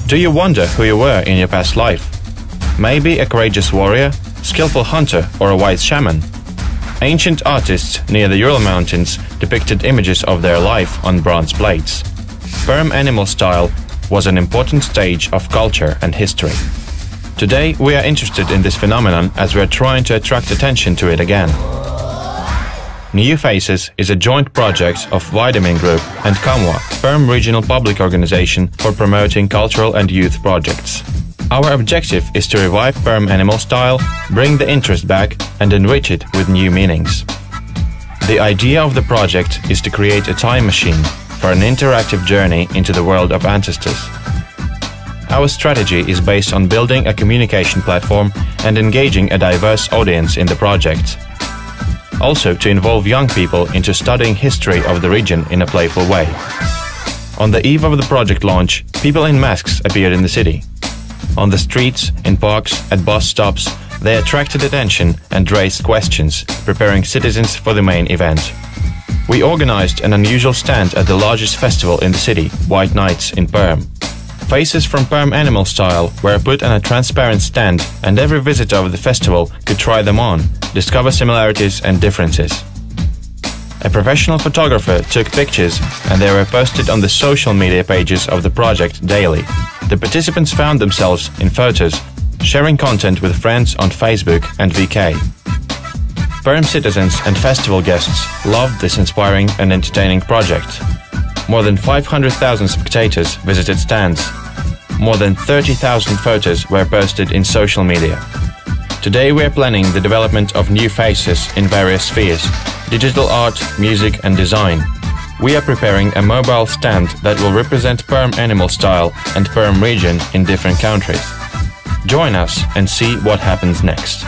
Do you wonder who you were in your past life? Maybe a courageous warrior, skillful hunter, or a wise shaman? Ancient artists near the Ural Mountains depicted images of their life on bronze plates. Perm animal style was an important stage of culture and history. Today we are interested in this phenomenon as we are trying to attract attention to it again. New Faces is a joint project of Vitamin Group and Kamwa, Perm Regional Public Organization for promoting cultural and youth projects. Our objective is to revive Perm animal style, bring the interest back and enrich it with new meanings. The idea of the project is to create a time machine for an interactive journey into the world of ancestors. Our strategy is based on building a communication platform and engaging a diverse audience in the project. Also to involve young people into studying history of the region in a playful way. On the eve of the project launch, people in masks appeared in the city. On the streets, in parks, at bus stops, they attracted attention and raised questions, preparing citizens for the main event. We organized an unusual stand at the largest festival in the city, White Nights in Perm. Faces from Perm animal style were put on a transparent stand and every visitor of the festival could try them on, discover similarities and differences. A professional photographer took pictures and they were posted on the social media pages of the project daily. The participants found themselves in photos, sharing content with friends on Facebook and VK. Perm citizens and festival guests loved this inspiring and entertaining project. More than 500,000 spectators visited stands. More than 30,000 photos were posted in social media. Today we are planning the development of new faces in various spheres: digital art, music and design. We are preparing a mobile stand that will represent Perm animal style and Perm region in different countries. Join us and see what happens next.